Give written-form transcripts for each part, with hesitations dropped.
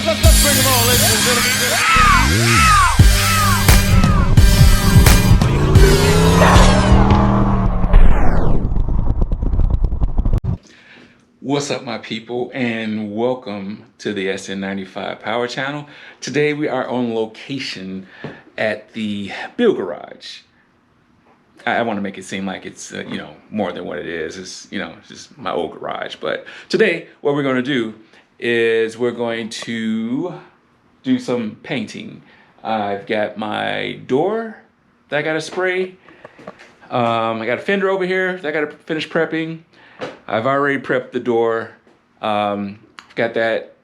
Let's bring them on, ladies and gentlemen. What's up, my people, and welcome to the SN95 Power Channel. Today we are on location at the Build Garage. I want to make it seem like it's more than what it is. It's just my old garage. But today what we're going to do is we're going to do some painting. I've got my door that I got to spray. I got a fender over here that I got to finish prepping. I've already prepped the door. Got that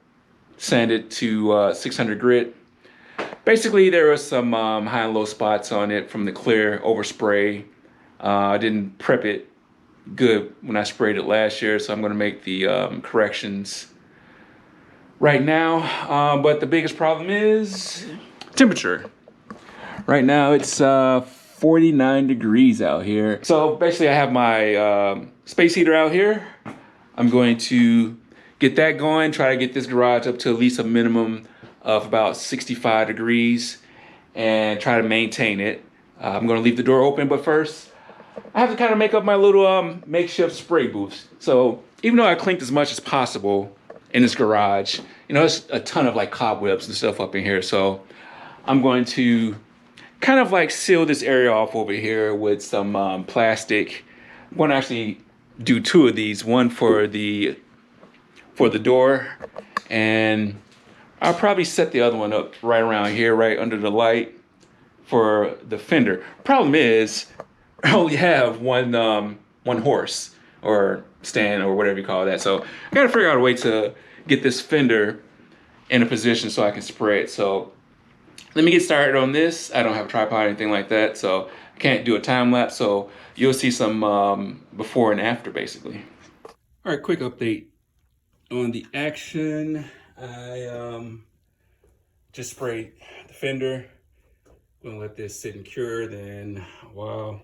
sanded to 600 grit. Basically, there was some high and low spots on it from the clear overspray. I didn't prep it good when I sprayed it last year, so I'm going to make the corrections right now. But the biggest problem is temperature. Right now, it's 49 degrees out here. So basically, I have my space heater out here. I'm going to get that going, try to get this garage up to at least a minimum of about 65 degrees and try to maintain it. I'm going to leave the door open, but first I have to kind of make up my little makeshift spray booths. So even though I cleaned as much as possible in this garage, there's a ton of like cobwebs and stuff up in here. So I'm going to kind of like seal this area off over here with some plastic. I'm going to actually do two of these, one for the door, and I'll probably set the other one up right around here, right under the light for the fender. Problem is, I only have one horse or stand or whatever you call that. So I gotta figure out a way to get this fender in a position so I can spray it. So let me get started on this. I don't have a tripod or anything like that, so I can't do a time lapse. So you'll see some before and after, basically. All right, quick update on the action. I just sprayed the fender. I'm gonna let this sit and cure. Then, wow,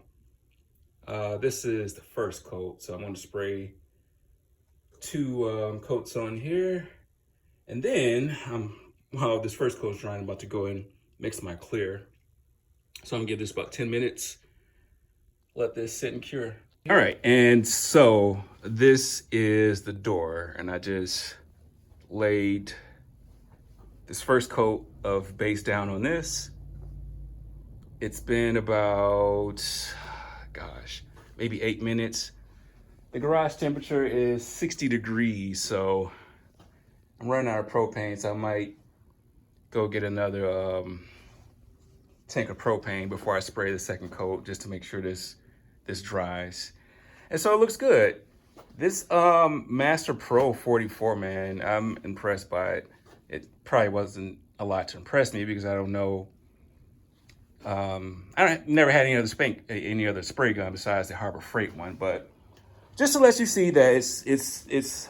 this is the first coat, so I'm gonna spray two coats on here, and then while this first coat's drying, I'm about to go and mix my clear. So I'm gonna give this about 10 minutes. Let this sit and cure. All right, and so this is the door, and I just laid this first coat of base down on this. It's been about, maybe 8 minutes. The garage temperature is 60 degrees, so I'm running out of propane, so I might go get another tank of propane before I spray the second coat, just to make sure this dries. And so it looks good. This Master Pro 44, man, I'm impressed by it. It probably wasn't a lot to impress me because I don't know. Never had any other spray gun besides the Harbor Freight one, but just to let you see that it's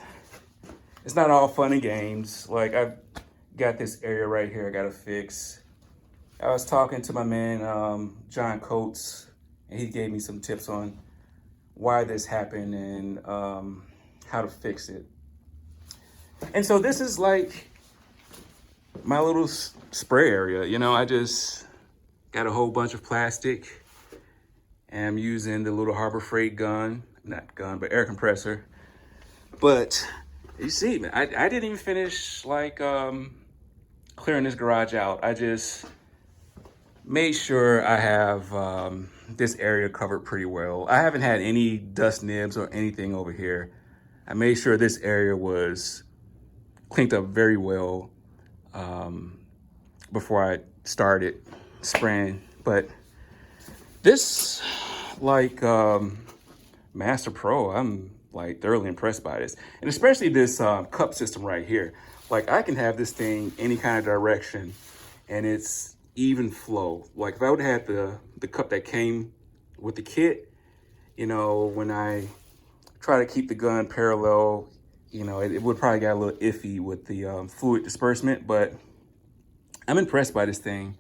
not all fun and games. Like, I've got this area right here I gotta fix. I was talking to my man John Coates, and he gave me some tips on why this happened and how to fix it. And so this is like my little spray area. I just got a whole bunch of plastic, and I'm using the little Harbor Freight gun, not gun, but air compressor. But you see, man, I didn't even finish like clearing this garage out. I just made sure I have this area covered pretty well. I haven't had any dust nibs or anything over here. I made sure this area was cleaned up very well before I started spraying. But this, like, Master Pro, I'm like thoroughly impressed by this. And especially this cup system right here. Like, I can have this thing any kind of direction and it's even flow. Like, if I would have had the cup that came with the kit, when I try to keep the gun parallel, it would probably get a little iffy with the fluid disbursement, but I'm impressed by this thing.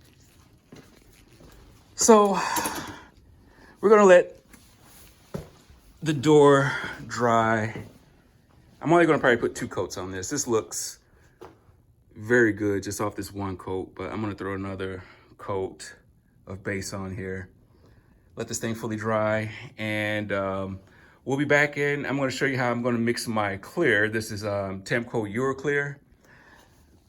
So we're gonna let the door dry. I'm only gonna probably put 2 coats on this. This looks very good just off this one coat, but I'm gonna throw another coat of base on here. Let this thing fully dry, and we'll be back in. I'm gonna show you how I'm gonna mix my clear. This is Temco Euro Clear.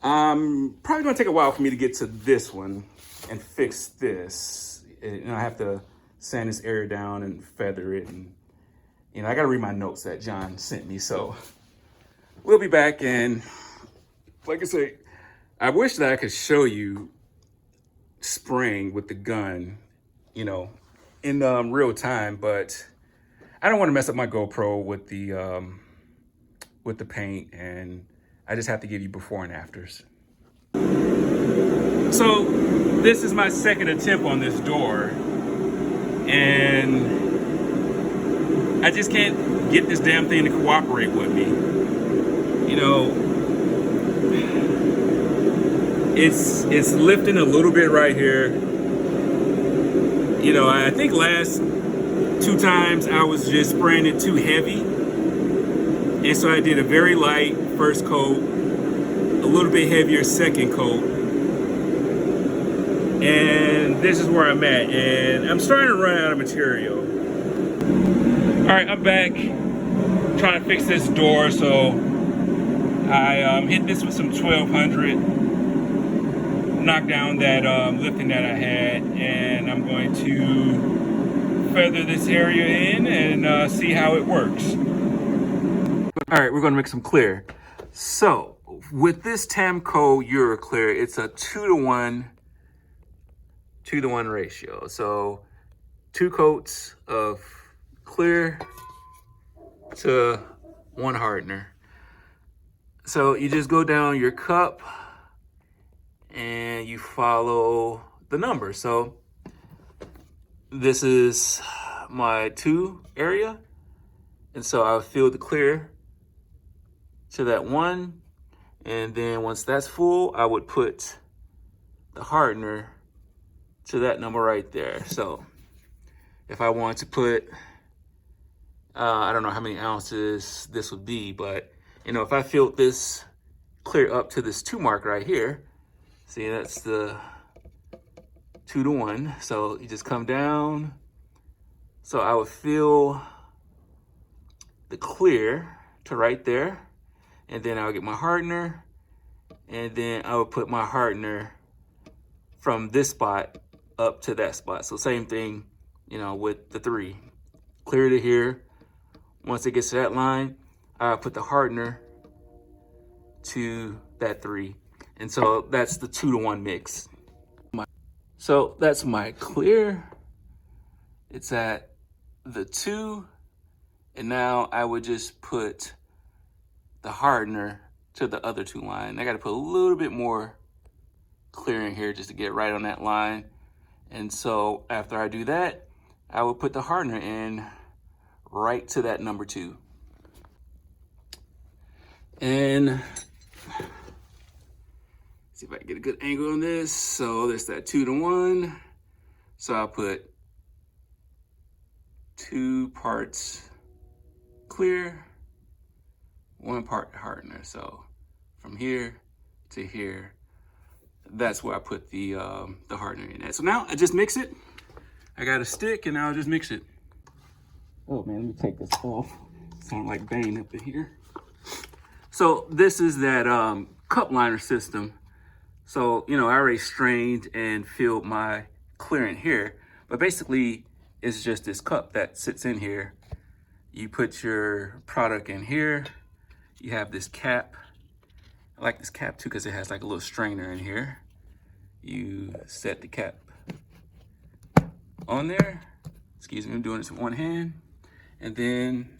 Probably gonna take a while for me to get to this one and fix this. I have to sand this area down and feather it, and I gotta read my notes that John sent me. So we'll be back, and like I say, I wish that I could show you spraying with the gun, in real time, but I don't want to mess up my GoPro with the paint, and I just have to give you before and afters. So this is my second attempt on this door, and I just can't get this damn thing to cooperate with me. It's lifting a little bit right here. I think last 2 times I was just spraying it too heavy. And so I did a very light first coat, a little bit heavier second coat. And this is where I'm at. And I'm starting to run out of material. All right, I'm back trying to fix this door. So I hit this with some 1200. Knock down that lifting that I had, and I'm going to feather this area in and see how it works. All right, we're going to make some clear. So with this Temco Euro Clear, it's a 2-to-1 ratio. So 2 coats of clear to 1 hardener. So you just go down your cup and you follow the number. So this is my 2 area, and so I'll fill the clear to that 1, and then once that's full, I would put the hardener to that number right there. So if I want to put, I don't know how many ounces this would be, but if I filled this clear up to this 2 mark right here, see, that's the 2-to-1. So you just come down. So I would fill the clear to right there, and then I would get my hardener, and then I would put my hardener from this spot up to that spot. So same thing, with the 3. Clear to here. Once it gets to that line, I put the hardener to that 3. And so that's the 2-to-1 mix. So that's my clear. It's at the 2. And now I would just put the hardener to the other 2 line. I got to put a little bit more clear in here just to get right on that line. And so after I do that, I will put the hardener in right to that number 2. And see if I can get a good angle on this. So there's that 2-to-1. So I'll put 2 parts clear, 1 part hardener. So from here to here, that's where I put the hardener in at. So now I just mix it. I got a stick, and now I'll just mix it. Oh man, let me take this off. Sound like Bane up in here. So this is that cup liner system. So, I already strained and filled my clear in here, but basically it's just this cup that sits in here. You put your product in here. You have this cap. I like this cap too because it has like a little strainer in here. You set the cap on there. Excuse me, I'm doing this with one hand. And then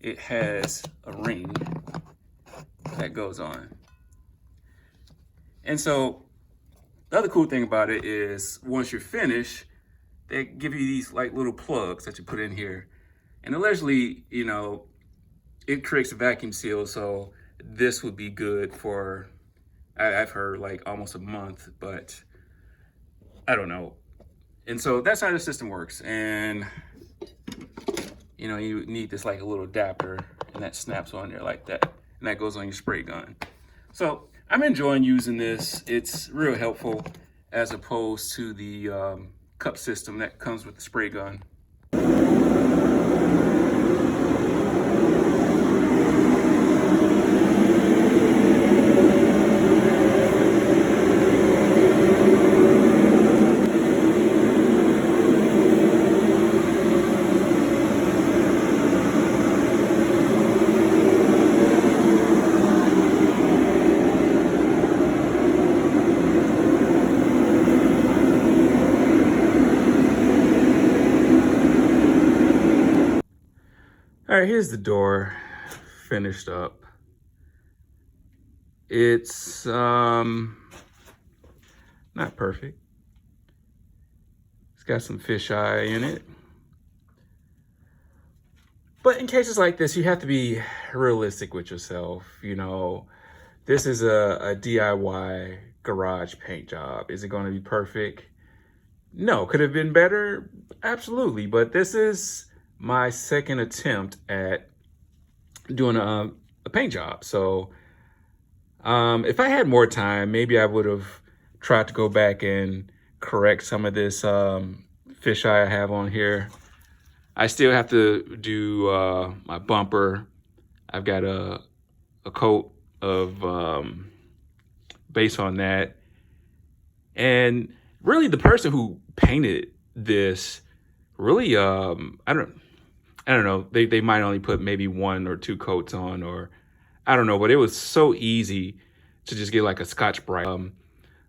it has a ring that goes on. And so the other cool thing about it is once you're finished, they give you these like little plugs that you put in here. And allegedly, it creates a vacuum seal. So this would be good for, I've heard like almost a month, but I don't know. And so that's how the system works. And you need this like a little adapter, and that snaps on there like that. And that goes on your spray gun. So I'm enjoying using this. It's real helpful as opposed to the cup system that comes with the spray gun. All right, here's the door finished up. It's not perfect. It's got some fisheye in it. But in cases like this, you have to be realistic with yourself. You know, this is a DIY garage paint job. Is it going to be perfect? No. Could it have been better? Absolutely. But this is my second attempt at doing a paint job. So if I had more time, maybe I would have tried to go back and correct some of this fisheye I have on here. I still have to do my bumper. I've got a coat of base on that. And really the person who painted this really, I don't know, they might only put maybe 1 or 2 coats on, or I don't know, but it was so easy to just get like a Scotch-Brite,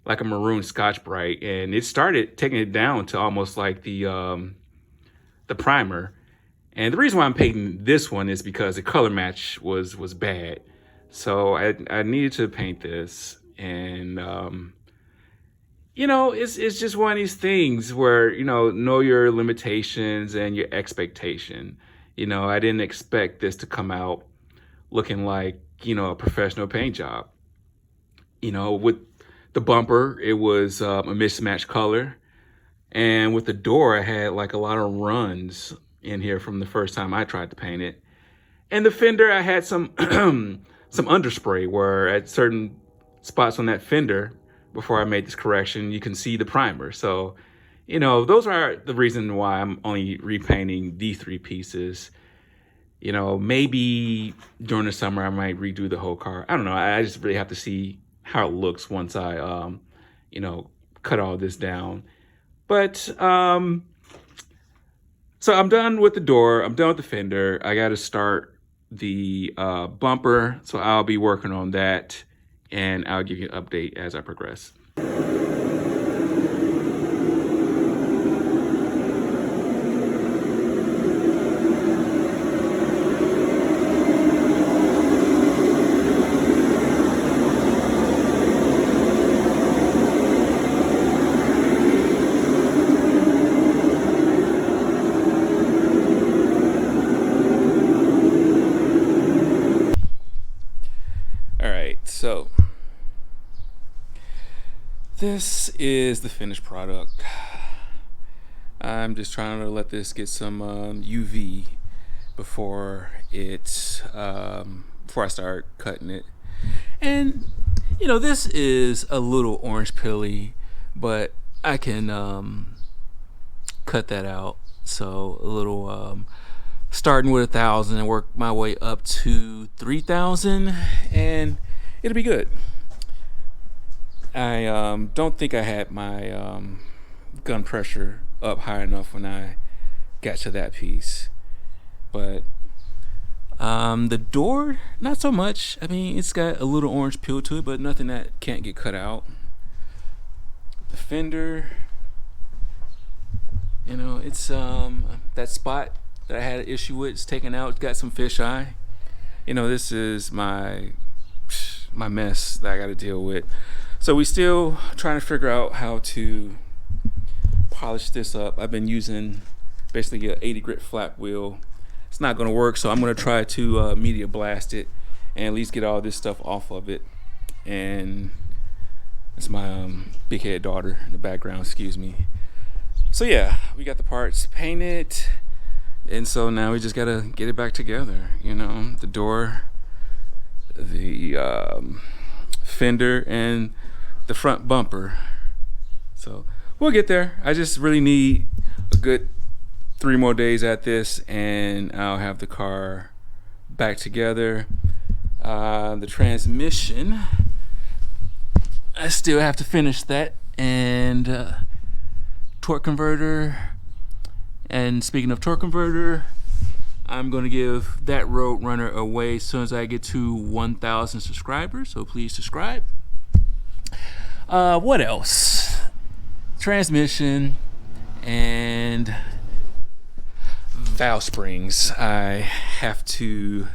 like a maroon Scotch-Brite, and it started taking it down to almost like the primer. And the reason why I'm painting this one is because the color match was bad. So I needed to paint this, and you know, it's just one of these things where, you know your limitations and your expectation. You know, I didn't expect this to come out looking like, you know, a professional paint job. You know, with the bumper, it was a mismatched color. And with the door, I had like a lot of runs in here from the first time I tried to paint it. And the fender, I had some some underspray where at certain spots on that fender, before I made this correction, you can see the primer. So, you know, those are the reason why I'm only repainting these 3 pieces. You know, maybe during the summer, I might redo the whole car. I don't know. I just really have to see how it looks once I, you know, cut all this down. But, so I'm done with the door. I'm done with the fender. I got to start the bumper. So I'll be working on that, and I'll give you an update as I progress. So this is the finished product. I'm just trying to let this get some UV before before I start cutting it. And you know, this is a little orange pilly, but I can cut that out. So a little starting with 1,000 and work my way up to 3,000, and it'll be good. I don't think I had my gun pressure up high enough when I got to that piece. But the door, not so much. I mean, it's got a little orange peel to it, but nothing that can't get cut out. The fender, you know, it's that spot that I had an issue with, it's taken out. It's got some fisheye. You know, this is my mess that I got to deal with. So we still trying to figure out how to polish this up. I've been using basically an 80 grit flat wheel. It's not going to work, so I'm going to try to media blast it and at least get all this stuff off of it. And it's my big head daughter in the background, excuse me. So yeah, we got the parts painted, and so now we just got to get it back together. You know, the door, the fender and the front bumper. So we'll get there. I just really need a good 3 more days at this, and I'll have the car back together. The transmission, I still have to finish that, and torque converter. And speaking of torque converter, I'm going to give that Road Runner away as soon as I get to 1,000 subscribers, so please subscribe. What else? Transmission and valve springs. I have to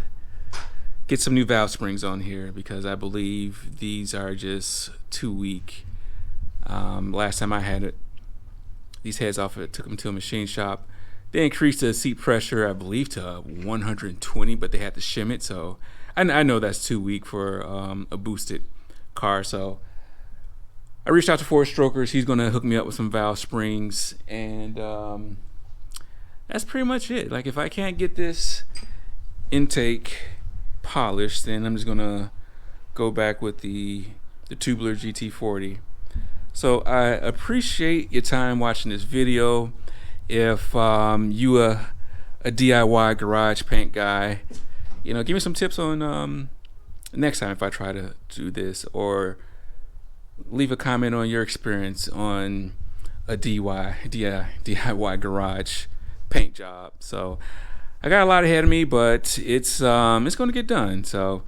get some new valve springs on here because I believe these are just too weak. Last time I had these heads off, it took them to a machine shop. They increased the seat pressure, I believe, to 120, but they had to shim it. So I know that's too weak for a boosted car. So I reached out to Four Strokers. He's going to hook me up with some valve springs, and that's pretty much it. Like, if I can't get this intake polished, then I'm just going to go back with the Tubular GT40. So I appreciate your time watching this video. If you a DIY garage paint guy, you know, give me some tips on next time if I try to do this, or leave a comment on your experience on a DIY garage paint job. So I got a lot ahead of me, but it's going to get done. So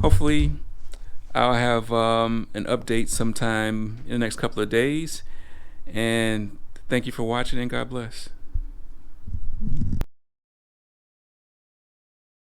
hopefully I'll have an update sometime in the next couple of days. And thank you for watching, and God bless.